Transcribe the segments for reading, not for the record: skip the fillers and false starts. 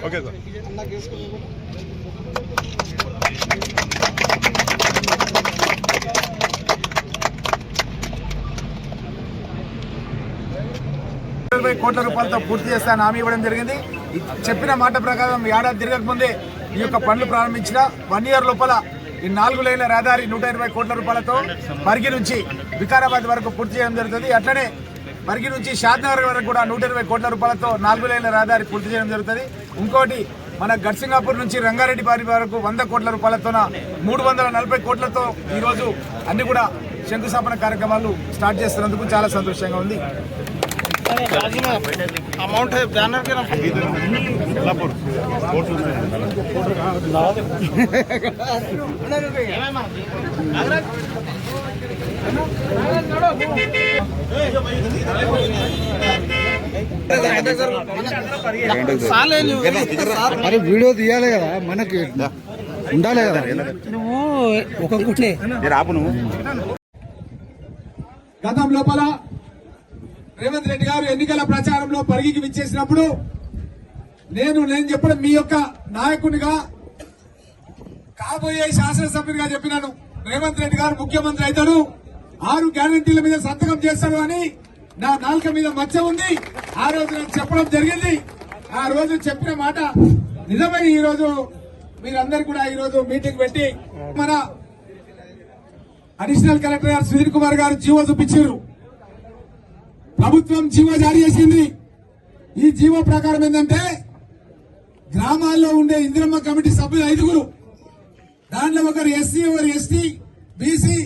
Okay sir. కోట్ల రూపాయలతో పూర్తి చేస్తానని హామీ ఇవ్వడం జరిగింది. చెప్పిన మాట ప్రకారం ఏడాది తిరగక ముందే ఈ యొక్క పనులు ప్రారంభించిన 1 year లోపల ఈ 4 లేన్ల రహదారి 120 కోట్ల రూపాయలతో పరిగి నుంచి వికారాబాద్ వరకు పూర్తి చేయడం జరుగుతుంది. అట్లనే పరిగి నుంచి షాద్నగర్ వరకు కూడా 120 కోట్ల రూపాయలతో 4 లేన్ల రహదారి పూర్తి చేయడం జరుగుతుంది. ఇంకోటి మన గడ్సింగాపూర్ నుంచి రంగారెడ్డిపారి వరకు 100 కోట్ల రూపాయలతో 340 కోట్లతో ఈరోజు అన్ని కూడా శంకుస్థాపన కార్యక్రమాలు స్టార్ట్ చేస్తున్నందుకు చాలా సంతోషంగా ఉంది. अमाउंट है बैनर के అరే వీడియో తీయాలి కదా, మనకి ఉండాలి కదా. నువ్వు ఒక్కొక్కటి ఆపు. నువ్వు గతం లోపల రేవంత్ రెడ్డి గారు ఎన్నికల ప్రచారంలో పరిగికి విచ్చేసినప్పుడు నేను చెప్పడం మీ యొక్క నాయకునిగా కాబోయే శాసనసభ్యునిగా చెప్పినాను. రేవంత్ రెడ్డి గారు ముఖ్యమంత్రి అవుతాడు, 6 గ్యారంటీల మీద సంతకం చేస్తాడు అని నా నాలుక మీద మచ్చ ఉంది. ఆ రోజు నేను చెప్పడం జరిగింది. ఆ రోజు చెప్పిన మాట నిజమై ఈ రోజు మీరందరూ కూడా ఈ రోజు మీటింగ్ పెట్టి మన అడిషనల్ కలెక్టర్ గారు సుధీర్ కుమార్ గారు జీవో చూపించారు. ప్రభుత్వం జీవో జారీ చేసింది. ఈ జీవో ప్రకారం ఏంటంటే గ్రామాల్లో ఉండే ఇందిరమ్మ కమిటీ సభ్యులు 5గురు, దాంట్లో ఒకరు ఎస్సీ, ఒకరు ఎస్టీ, బీసీ,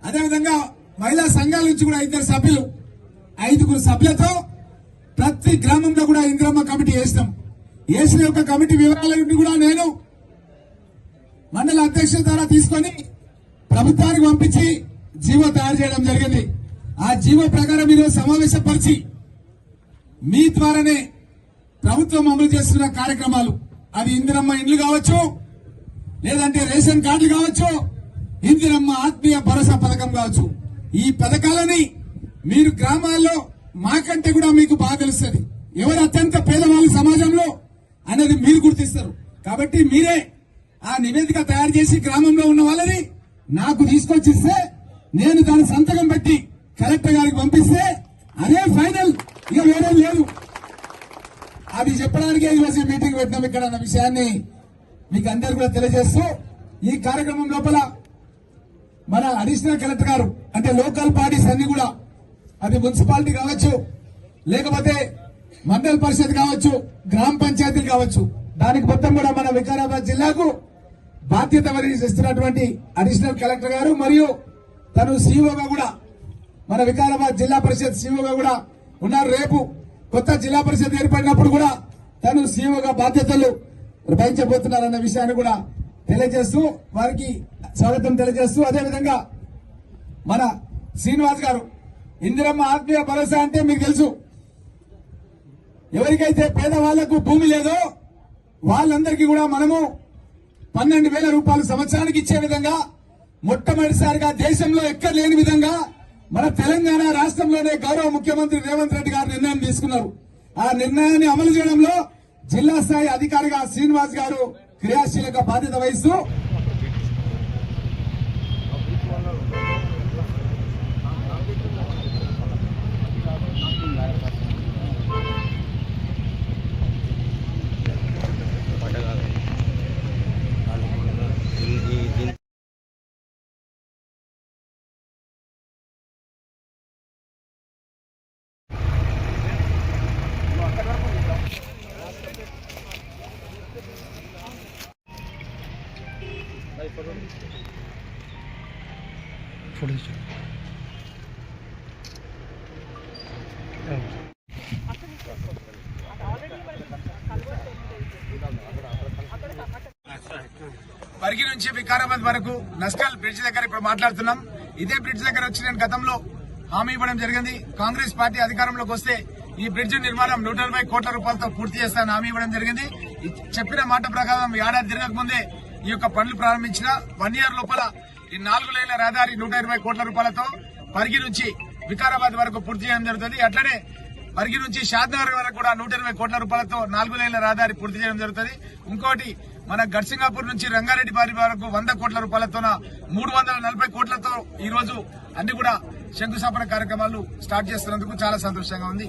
అదేవిధంగా మహిళా సంఘాల నుంచి కూడా 2 సభ్యులు, 5గురు సభ్యులతో ప్రతి గ్రామంలో కూడా ఇందిరమ్మ కమిటీ వేస్తాం. వేసిన యొక్క కమిటీ వివరాలన్నీ కూడా నేను మండల అధ్యక్షుల ద్వారా తీసుకొని ప్రభుత్వానికి పంపించి జీవో తయారు చేయడం జరిగింది. ఆ జీవో ప్రకారం ఈరోజు సమావేశపరిచి మీ ద్వారానే ప్రభుత్వం అమలు చేస్తున్న కార్యక్రమాలు, అవి ఇందిరమ్మ ఇండ్లు కావచ్చు, లేదంటే రేషన్ కార్డులు కావచ్చు, ఇందిరమ్మ ఆత్మీయ భరోసా పథకం కావచ్చు, ఈ పథకాలని మీరు గ్రామాల్లో మాకంటే కూడా మీకు బాగా తెలుస్తుంది. ఎవరు అత్యంత పేదవాళ్ళు సమాజంలో అనేది మీరు గుర్తిస్తారు. కాబట్టి మీరే ఆ నివేదిక తయారు చేసి గ్రామంలో ఉన్న వాళ్ళని నాకు తీసుకొచ్చిస్తే నేను దాని సంతకం పెట్టి కలెక్టర్ గారికి పంపిస్తే అదే ఫైనల్, ఇక వేరే లేదు. అది చెప్పడానికి ఈరోజు మీటింగ్ పెట్టినాం ఇక్కడ అన్న విషయాన్ని మీకు అందరు కూడా తెలియజేస్తూ, ఈ కార్యక్రమం లోపల మన అడిషనల్ కలెక్టర్ గారు అంటే లోకల్ బాడీస్ అన్ని కూడా, అది మున్సిపాలిటీ కావచ్చు, లేకపోతే మండల పరిషత్ కావచ్చు, గ్రామ పంచాయతీలు కావచ్చు, దానికి మొత్తం కూడా మన వికారాబాద్ జిల్లాకు బాధ్యత వహిస్తున్నటువంటి అడిషనల్ కలెక్టర్ గారు మరియు తను సీఓగా కూడా మన వికారాబాద్ జిల్లా పరిషత్ సీఓగా కూడా ఉన్నారు. రేపు కొత్త జిల్లా పరిషత్ ఏర్పడినప్పుడు కూడా తను సీఓగా బాధ్యతలు వహించబోతున్నారన్న విషయాన్ని కూడా తెలియజేస్తూ వారికి స్వాగతం తెలియజేస్తూ, అదేవిధంగా మన శ్రీనివాస్ గారు ఇందిరమ్మ ఆత్మీయ భరోసా అంటే మీకు తెలుసు, ఎవరికైతే పేదవాళ్లకు భూమి లేదో వాళ్ళందరికీ కూడా మనము 12,000 రూపాయలు సంవత్సరానికి ఇచ్చే విధంగా మొట్టమొదటిసారిగా దేశంలో ఎక్కడ లేని విధంగా మన తెలంగాణ రాష్ట్రంలోనే గౌరవ ముఖ్యమంత్రి రేవంత్ రెడ్డి గారు నిర్ణయం తీసుకున్నారు. ఆ నిర్ణయాన్ని అమలు చేయడంలో జిల్లా స్థాయి అధికారిగా శ్రీనివాస్ గారు క్రియాశీలక బాధ్యత వహిస్తూ పరిగి నుంచి వికారాబాద్ వరకు నస్కల్ బ్రిడ్జ్ దగ్గర ఇప్పుడు మాట్లాడుతున్నాం. ఇదే బ్రిడ్జ్ దగ్గర వచ్చి నేను గతంలో హామీ ఇవ్వడం జరిగింది. కాంగ్రెస్ పార్టీ అధికారంలోకి వస్తే ఈ బ్రిడ్జ్ నిర్మాణం 120 కోట్ల రూపాయలతో పూర్తి చేస్తానని హామీ ఇవ్వడం జరిగింది. చెప్పిన మాట ప్రకారం ఏడాది తిరగక ముందే ఈ యొక్క పనులు ప్రారంభించిన 1 year లోపల ఈ 4 లేన్ల రహదారి 120 కోట్ల రూపాయలతో పరిగి నుంచి వికారాబాద్ వరకు పూర్తి చేయడం జరుగుతుంది. అట్లనే పరిగి నుంచి షాద్నగర్ వరకు కూడా 120 కోట్ల రూపాయలతో 4 లేన్ల రహదారి పూర్తి చేయడం జరుగుతుంది. ఇంకోటి మన గడ్సింగాపూర్ నుంచి రంగారెడ్డి బారి వరకు 100 కోట్ల రూపాయలతో 340 కోట్లతో ఈ రోజు అన్ని కూడా శంకుస్థాపన కార్యక్రమాలు స్టార్ట్ చేస్తున్నందుకు చాలా సంతోషంగా ఉంది.